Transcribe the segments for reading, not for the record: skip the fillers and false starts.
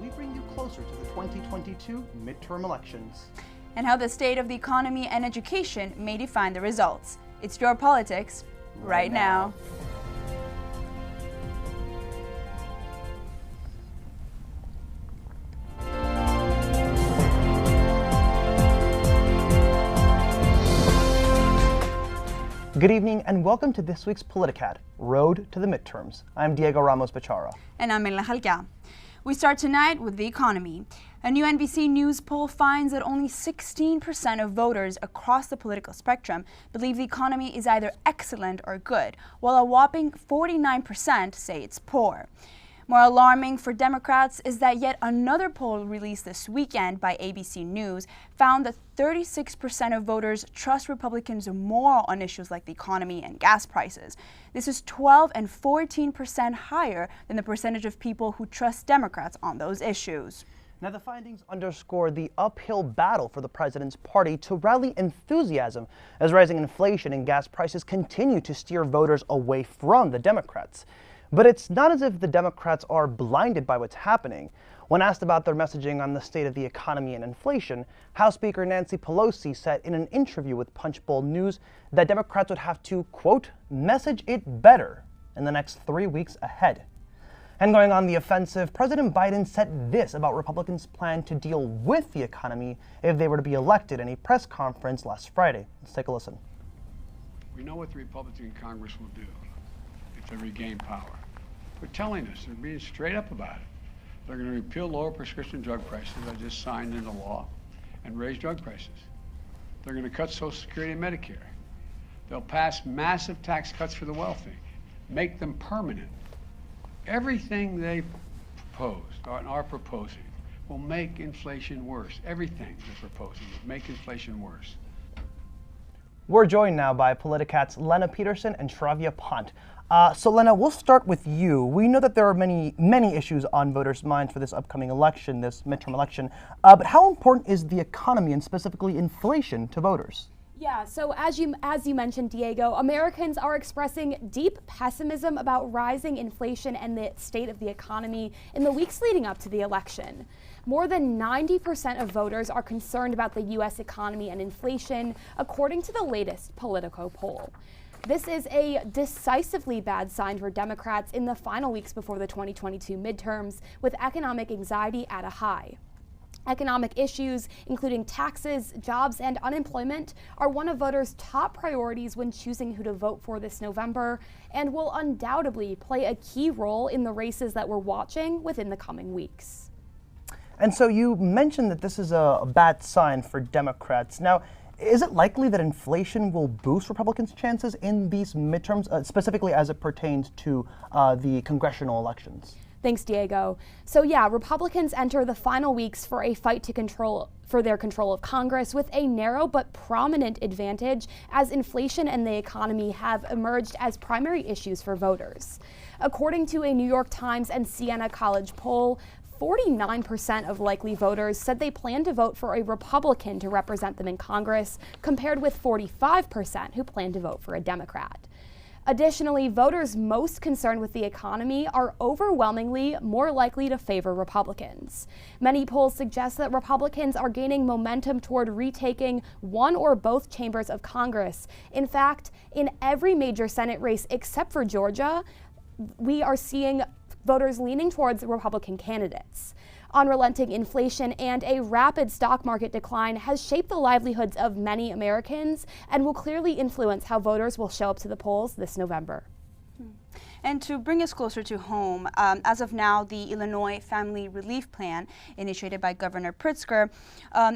we bring you closer to the 2022 midterm elections. And how the state of the economy and education may define the results. It's your politics right now. Good evening and welcome to this week's Politicat, Road to the Midterms. I'm Diego Ramos-Bachara. And I'm Elena Jalca. We start tonight with the economy. A new NBC News poll finds that only 16% of voters across the political spectrum believe the economy is either excellent or good, while a whopping 49% say it's poor. More alarming for Democrats is that yet another poll released this weekend by ABC News found that 36% of voters trust Republicans more on issues like the economy and gas prices. This is 12 and 14% higher than the percentage of people who trust Democrats on those issues. Now, the findings underscore the uphill battle for the president's party to rally enthusiasm as rising inflation and gas prices continue to steer voters away from the Democrats. But it's not as if the Democrats are blinded by what's happening. When asked about their messaging on the state of the economy and inflation, House Speaker Nancy Pelosi said in an interview with Punchbowl News that Democrats would have to, quote, message it better in the next 3 weeks ahead. And going on the offensive, President Biden said this about Republicans' plan to deal with the economy if they were to be elected in a press conference last Friday. Let's take a listen. We know what the Republican Congress will do if they regain power. They're telling us, they're being straight up about it. They're going to repeal lower prescription drug prices I just signed into law and raise drug prices. They're going to cut Social Security and Medicare. They'll pass massive tax cuts for the wealthy, make them permanent. Everything they proposed and are proposing will make inflation worse. Everything they're proposing will make inflation worse. We're joined now by Politicat's Lena Peterson and Shravya Pant. So Lena, we'll start with you. We know that there are many issues on voters' minds for this upcoming election, this midterm election. But how important is the economy and specifically inflation to voters? Yeah, so as you mentioned, Diego, Americans are expressing deep pessimism about rising inflation and the state of the economy in the weeks leading up to the election. More than 90% of voters are concerned about the U.S. economy and inflation, according to the latest Politico poll. This is a decisively bad sign for Democrats in the final weeks before the 2022 midterms, with economic anxiety at a high. Economic issues, including taxes, jobs, and unemployment, are one of voters' top priorities when choosing who to vote for this November, and will undoubtedly play a key role in the races that we're watching within the coming weeks. And so you mentioned that this is a bad sign for Democrats. Now, is it likely that inflation will boost Republicans' chances in these midterms, specifically as it pertains to the congressional elections? Thanks, Diego. So yeah, Republicans enter the final weeks for a fight for their control of Congress with a narrow but prominent advantage, as inflation and the economy have emerged as primary issues for voters. According to a New York Times and Siena College poll, 49% of likely voters said they plan to vote for a Republican to represent them in Congress, compared with 45% who plan to vote for a Democrat. Additionally, voters most concerned with the economy are overwhelmingly more likely to favor Republicans. Many polls suggest that Republicans are gaining momentum toward retaking one or both chambers of Congress. In fact, in every major Senate race except for Georgia, we are seeing voters leaning towards Republican candidates. Unrelenting inflation and a rapid stock market decline has shaped the livelihoods of many Americans and will clearly influence how voters will show up to the polls this November. And to bring us closer to home, as of now, the Illinois Family Relief Plan, initiated by Governor Pritzker,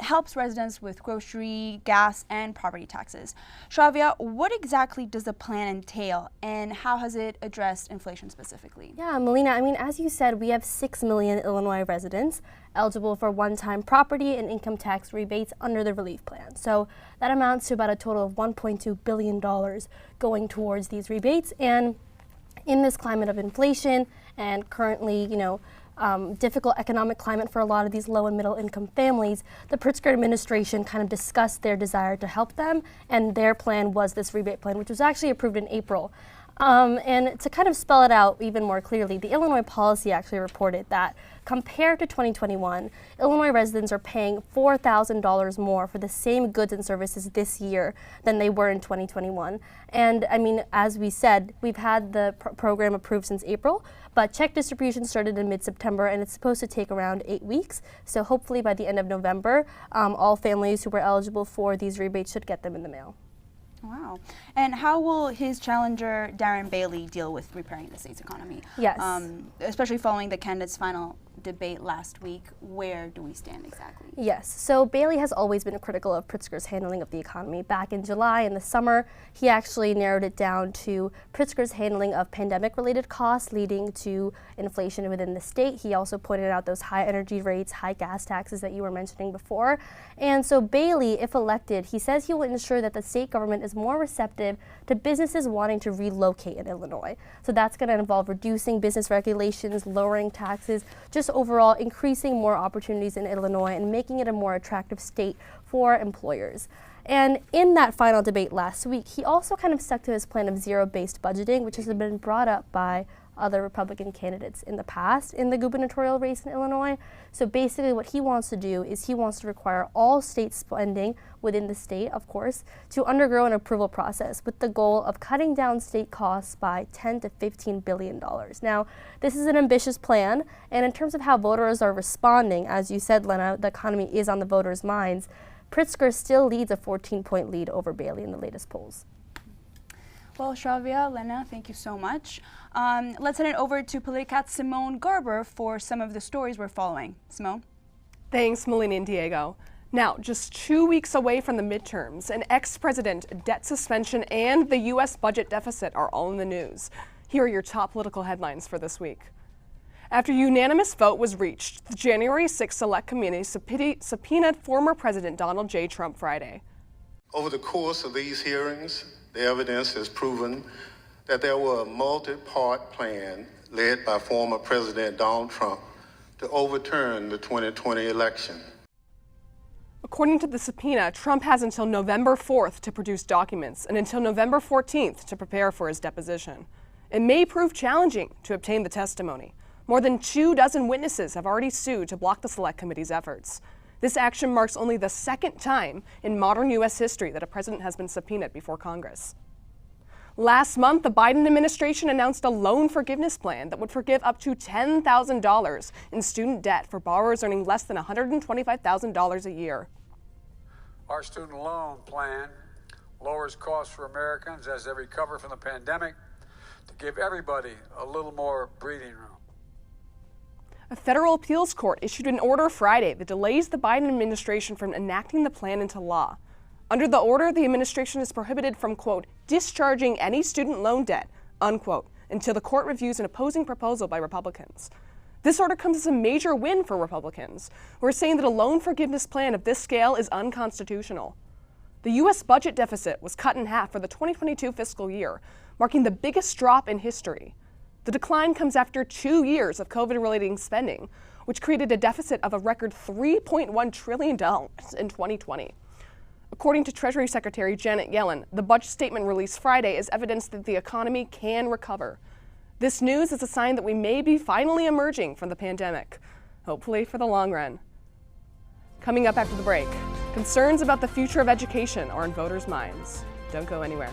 helps residents with grocery, gas, and property taxes. Shravya, what exactly does the plan entail, and how has it addressed inflation specifically? Yeah, Melina, as you said, we have 6 million Illinois residents eligible for one-time property and income tax rebates under the relief plan. So that amounts to about a total of $1.2 billion going towards these rebates. And in this climate of inflation and currently, difficult economic climate for a lot of these low and middle income families, the Pritzker administration kind of discussed their desire to help them, and their plan was this rebate plan, which was actually approved in April. And to kind of spell it out even more clearly, the Illinois Policy actually reported that compared to 2021, Illinois residents are paying $4,000 more for the same goods and services this year than they were in 2021. And I mean, as we said, we've had the program approved since April, but check distribution started in mid-September and it's supposed to take around 8 weeks. So hopefully by the end of November, all families who were eligible for these rebates should get them in the mail. Wow. And how will his challenger, Darren Bailey, deal with repairing the state's economy? Yes. Especially following the candidates' final debate last week. Where do we stand exactly? Yes. So Bailey has always been critical of Pritzker's handling of the economy. Back in July, in the summer, he actually narrowed it down to Pritzker's handling of pandemic-related costs leading to inflation within the state. He also pointed out those high energy rates, high gas taxes that you were mentioning before. And so Bailey, if elected, he says he will ensure that the state government is more receptive to businesses wanting to relocate in Illinois. So that's going to involve reducing business regulations, lowering taxes, just overall increasing more opportunities in Illinois and making it a more attractive state for employers. And in that final debate last week, he also kind of stuck to his plan of zero-based budgeting, which has been brought up by other Republican candidates in the past in the gubernatorial race in Illinois. So basically what he wants to do is he wants to require all state spending within the state, of course, to undergo an approval process with the goal of cutting down state costs by $10 to $15 billion. Now, this is an ambitious plan, and in terms of how voters are responding, as you said, Lena, the economy is on the voters' minds. Pritzker still leads a 14-point lead over Bailey in the latest polls. Well, Shravya, Lena, thank you so much. Let's head it over to Politicat's Simone Garber for some of the stories we're following. Simone? Thanks, Melina and Diego. Now, just 2 weeks away from the midterms, an ex-president, debt suspension, and the U.S. budget deficit are all in the news. Here are your top political headlines for this week. After a unanimous vote was reached, the January 6th Select Committee subpoenaed former President Donald J. Trump Friday. Over the course of these hearings, the evidence has proven that there was a multi-part plan led by former President Donald Trump to overturn the 2020 election. According to the subpoena, Trump has until November 4th to produce documents and until November 14th to prepare for his deposition. It may prove challenging to obtain the testimony. More than 24 witnesses have already sued to block the Select Committee's efforts. This action marks only the second time in modern U.S. history that a president has been subpoenaed before Congress. Last month, the Biden administration announced a loan forgiveness plan that would forgive up to $10,000 in student debt for borrowers earning less than $125,000 a year. Our student loan plan lowers costs for Americans as they recover from the pandemic to give everybody a little more breathing room. A federal appeals court issued an order Friday that delays the Biden administration from enacting the plan into law. Under the order, the administration is prohibited from, quote, discharging any student loan debt, unquote, until the court reviews an opposing proposal by Republicans. This order comes as a major win for Republicans, who are saying that a loan forgiveness plan of this scale is unconstitutional. The U.S. budget deficit was cut in half for the 2022 fiscal year, marking the biggest drop in history. The decline comes after 2 years of COVID-related spending, which created a deficit of a record $3.1 trillion in 2020. According to Treasury Secretary Janet Yellen, the budget statement released Friday is evidence that the economy can recover. This news is a sign that we may be finally emerging from the pandemic, hopefully for the long run. Coming up after the break, concerns about the future of education are on voters' minds. Don't go anywhere.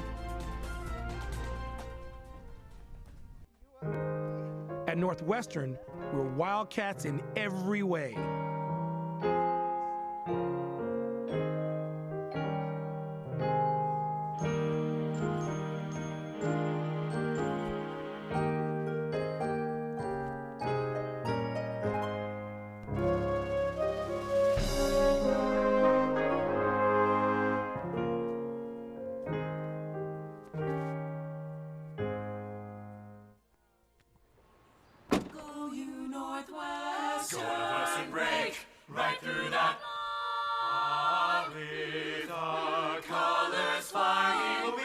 At Northwestern, we're Wildcats in every way. Northwestern break right through that. With our colors flying,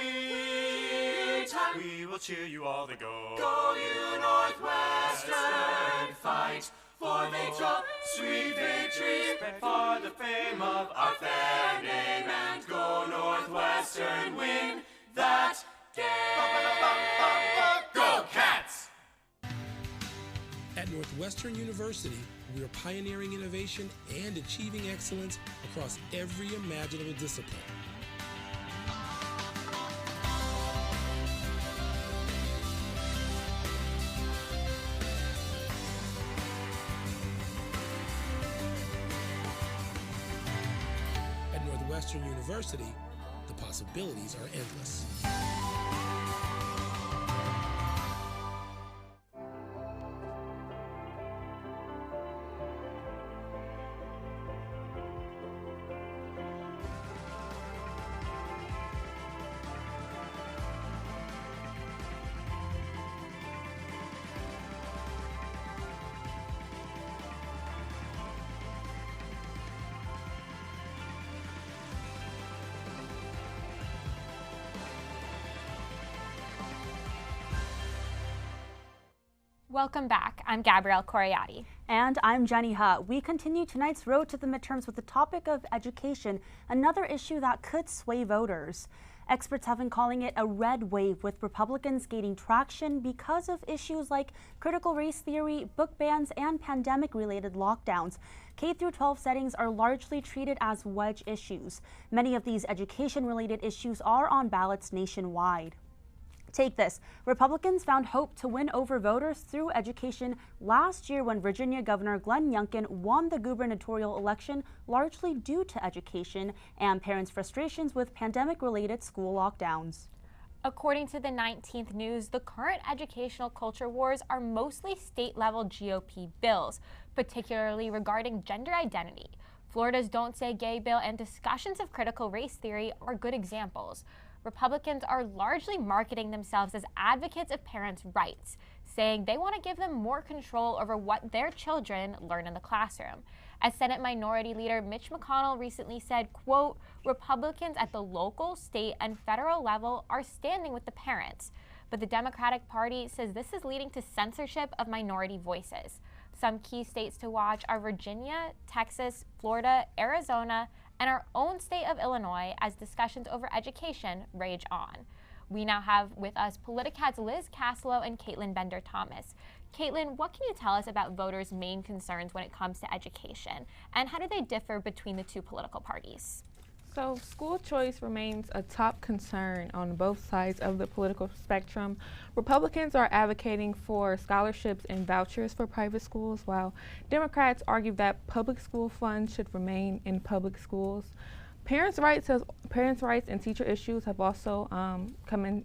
we will cheer you all to go. Go you Northwestern, fight for sweet victories, for the fame of our fair name, and go Northwestern, win that game. At Northwestern University, we are pioneering innovation and achieving excellence across every imaginable discipline. At Northwestern University, the possibilities are endless. Welcome back. I'm Gabrielle Coriati. And I'm Jenny Hutt. We continue tonight's road to the midterms with the topic of education, another issue that could sway voters. Experts have been calling it a red wave, with Republicans gaining traction because of issues like critical race theory, book bans, and pandemic-related lockdowns. K-12 settings are largely treated as wedge issues. Many of these education-related issues are on ballots nationwide. Take this. Republicans found hope to win over voters through education last year when Virginia Governor Glenn Youngkin won the gubernatorial election largely due to education and parents' frustrations with pandemic-related school lockdowns. According to the 19th News, the current educational culture wars are mostly state-level GOP bills, particularly regarding gender identity. Florida's Don't Say Gay bill and discussions of critical race theory are good examples. Republicans are largely marketing themselves as advocates of parents' rights, saying they want to give them more control over what their children learn in the classroom. As Senate Minority Leader Mitch McConnell recently said, quote, Republicans at the local, state, and federal level are standing with the parents. But the Democratic Party says this is leading to censorship of minority voices. Some key states to watch are Virginia, Texas, Florida, Arizona, and our own state of Illinois as discussions over education rage on. We now have with us Politicat's Liz Caslow and Caitlin Bender-Thomas. Caitlin, what can you tell us about voters' main concerns when it comes to education, and how do they differ between the two political parties? So school choice remains a top concern on both sides of the political spectrum. Republicans are advocating for scholarships and vouchers for private schools, while Democrats argue that public school funds should remain in public schools. Parents' rights and teacher issues have also come in.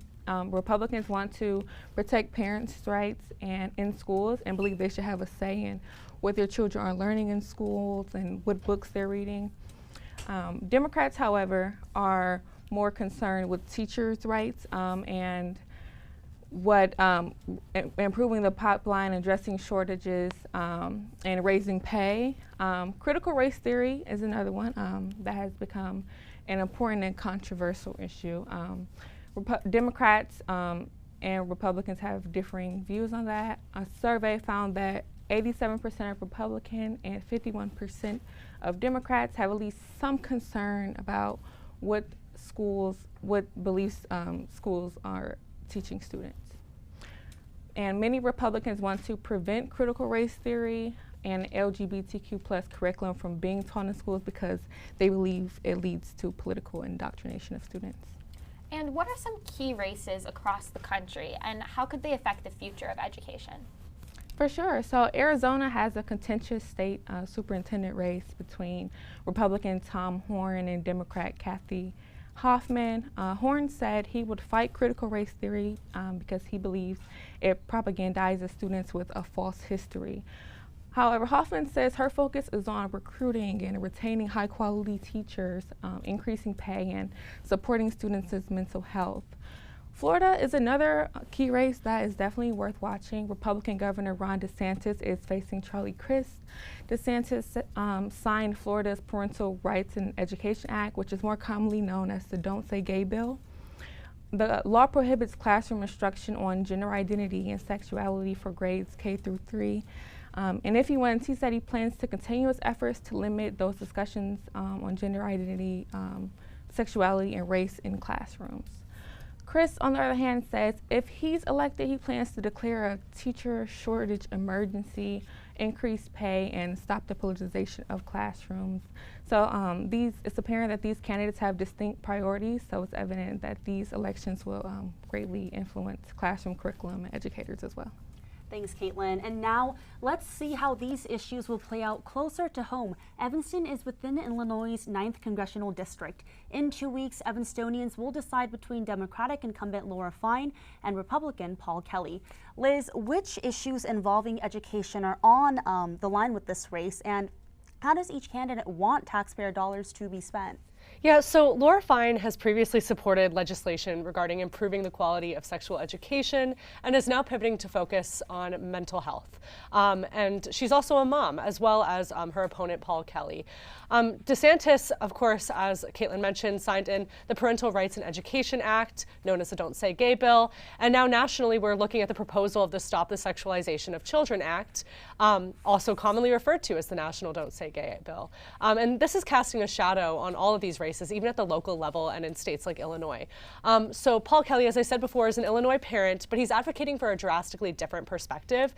Republicans want to protect parents' rights in schools and believe they should have a say in what their children are learning in schools and what books they're reading. Democrats, however, are more concerned with teachers' rights and improving the pipeline, addressing shortages, and raising pay. Critical race theory is another one that has become an important and controversial issue. Democrats and Republicans have differing views on that. A survey found that 87% of Republican and 51% of Democrats have at least some concern about what beliefs schools are teaching students. And many Republicans want to prevent critical race theory and LGBTQ+ curriculum from being taught in schools because they believe it leads to political indoctrination of students. And what are some key races across the country, and how could they affect the future of education? For sure. So Arizona has a contentious state superintendent race between Republican Tom Horn and Democrat Kathy Hoffman. Horn said he would fight critical race theory because he believes it propagandizes students with a false history. However, Hoffman says her focus is on recruiting and retaining high-quality teachers, increasing pay, and supporting students' mental health. Florida is another key race that is definitely worth watching. Republican Governor Ron DeSantis is facing Charlie Crist. DeSantis signed Florida's Parental Rights and Education Act, which is more commonly known as the Don't Say Gay bill. The law prohibits classroom instruction on gender identity and sexuality for grades K through 3. And if he wins, he said he plans to continue his efforts to limit those discussions on gender identity, sexuality, and race in classrooms. Chris, on the other hand, says if he's elected, he plans to declare a teacher shortage emergency, increase pay, and stop the politicization of classrooms. So it's apparent that these candidates have distinct priorities, so it's evident that these elections will greatly influence classroom curriculum and educators as well. Thanks, Caitlin. And now let's see how these issues will play out closer to home. Evanston is within Illinois' 9th congressional district. In 2 weeks, Evanstonians will decide between Democratic incumbent Laura Fine and Republican Paul Kelly. Liz, which issues involving education are on the line with this race, and how does each candidate want taxpayer dollars to be spent? Yeah, so Laura Fine has previously supported legislation regarding improving the quality of sexual education and is now pivoting to focus on mental health. And she's also a mom, as well as her opponent, Paul Kelly. DeSantis, of course, as Caitlin mentioned, signed in the Parental Rights and Education Act, known as the Don't Say Gay bill. And now nationally, we're looking at the proposal of the Stop the Sexualization of Children Act, also commonly referred to as the National Don't Say Gay bill. And this is casting a shadow on all of these races, even at the local level and in states like Illinois. So Paul Kelly, as I said before, is an Illinois parent, but he's advocating for a drastically different perspective.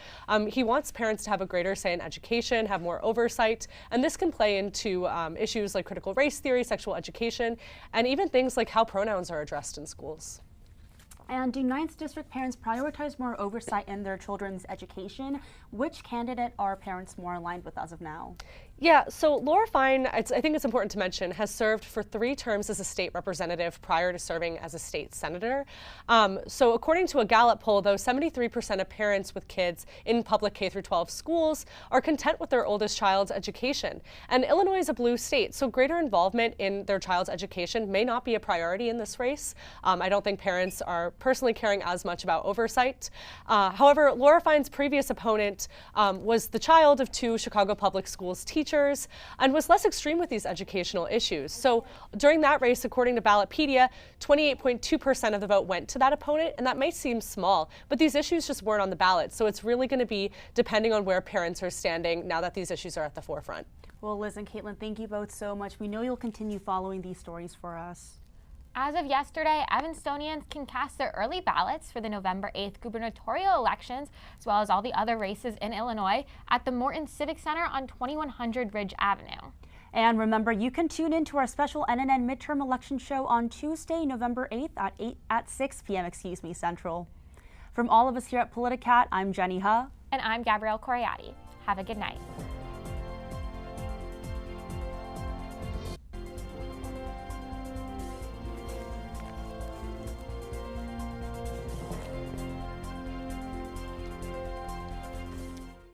He wants parents to have a greater say in education, have more oversight, and this can play into issues like critical race theory, sexual education, and even things like how pronouns are addressed in schools. And do 9th District parents prioritize more oversight in their children's education? Which candidate are parents more aligned with as of now? Yeah, so Laura Fine, I think it's important to mention, has served for 3 terms as a state representative prior to serving as a state senator. So according to a Gallup poll, though, 73% of parents with kids in public K-12 schools are content with their oldest child's education. And Illinois is a blue state, so greater involvement in their child's education may not be a priority in this race. I don't think parents are personally caring as much about oversight. However, Laura Fine's previous opponent was the child of 2 Chicago Public Schools teachers and was less extreme with these educational issues. So during that race, according to Ballotpedia, 28.2% of the vote went to that opponent, and that may seem small, but these issues just weren't on the ballot. So it's really going to be depending on where parents are standing now that these issues are at the forefront. Well, Liz and Caitlin, thank you both so much. We know you'll continue following these stories for us. As of yesterday, Evanstonians can cast their early ballots for the November 8th gubernatorial elections, as well as all the other races in Illinois, at the Morton Civic Center on 2100 Ridge Avenue. And remember, you can tune in to our special NNN midterm election show on Tuesday, November 8th at 6 p.m. Central. From all of us here at Politicat, I'm Jenny Ha. And I'm Gabrielle Coriati. Have a good night.